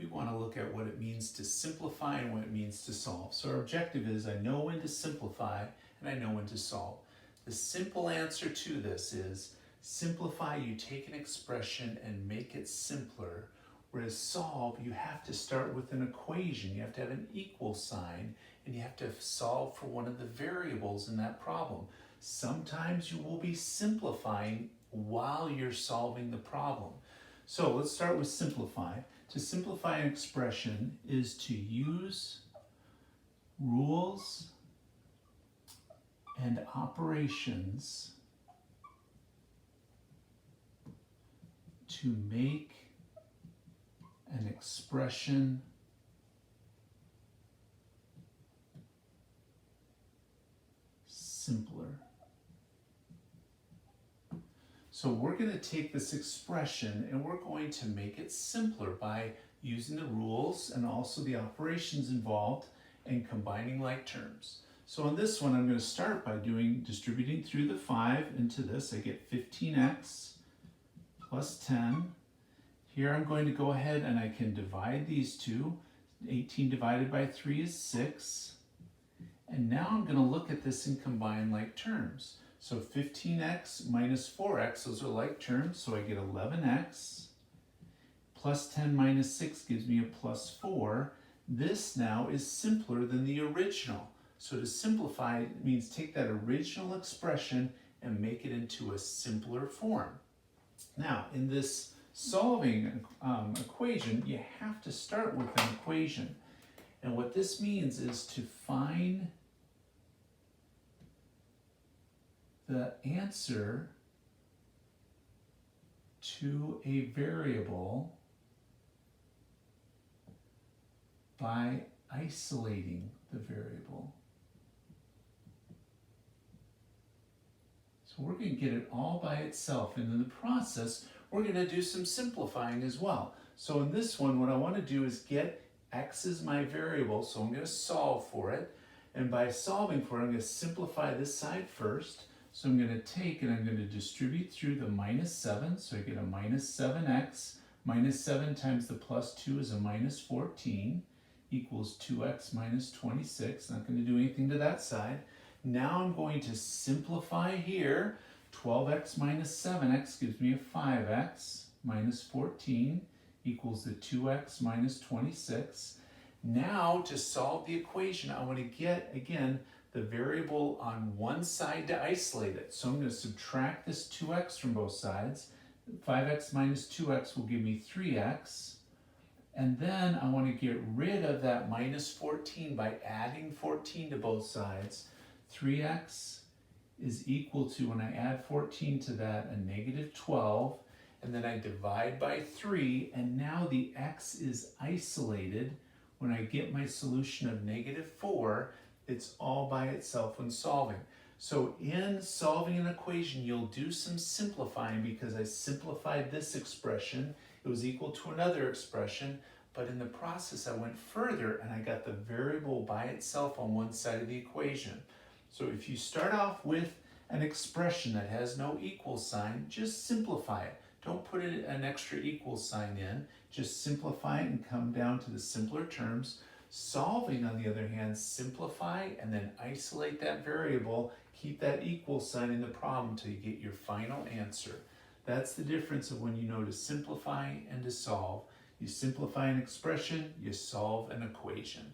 we want to look at what it means to simplify and what it means to solve. So our objective is I know when to simplify and I know when to solve. The simple answer to this is simplify, you take an expression and make it simpler, whereas solve, you have to start with an equation. You have to have an equal sign and you have to solve for one of the variables in that problem. Sometimes you will be simplifying while you're solving the problem. So let's start with simplify. To simplify an expression is to use rules and operations to make an expression simpler. So we're going to take this expression and we're going to make it simpler by using the rules and also the operations involved and combining like terms. So on this one, I'm going to start by distributing through the 5 into this. I get 15x plus 10. Here I'm going to go ahead and I can divide these two. 18 divided by 3 is 6. And now I'm going to look at this and combine like terms. So 15x minus 4x, those are like terms, so I get 11x. Plus 10 minus 6 gives me a plus 4. This now is simpler than the original. So to simplify means take that original expression and make it into a simpler form. Now, in this solving equation, you have to start with an equation. And what this means is to find the answer to a variable by isolating the variable. So we're going to get it all by itself, and in the process, we're going to do some simplifying as well. So in this one, what I want to do is get x as my variable, so I'm going to solve for it. And by solving for it, I'm going to simplify this side first. So I'm going to take and I'm going to distribute through the minus 7. So I get a minus 7x. Minus 7 times the plus 2 is a minus 14 equals 2x minus 26. Not going to do anything to that side. Now I'm going to simplify here. 12x minus 7x gives me a 5x minus 14 equals the 2x minus 26. Now to solve the equation, I want to get, again, the variable on one side to isolate it. So I'm going to subtract this 2x from both sides. 5x minus 2x will give me 3x. And then I want to get rid of that minus 14 by adding 14 to both sides. 3x is equal to, when I add 14 to that, a negative 12. And then I divide by 3, and now the x is isolated. When I get my solution of negative 4, it's all by itself when solving. So in solving an equation, you'll do some simplifying because I simplified this expression. It was equal to another expression, but in the process I went further and I got the variable by itself on one side of the equation. So if you start off with an expression that has no equal sign, just simplify it. Don't put an extra equal sign in. Just simplify it and come down to the simpler terms. Solving, on the other hand, simplify and then isolate that variable. Keep that equal sign in the problem until you get your final answer. That's the difference of when you know to simplify and to solve. You simplify an expression, you solve an equation.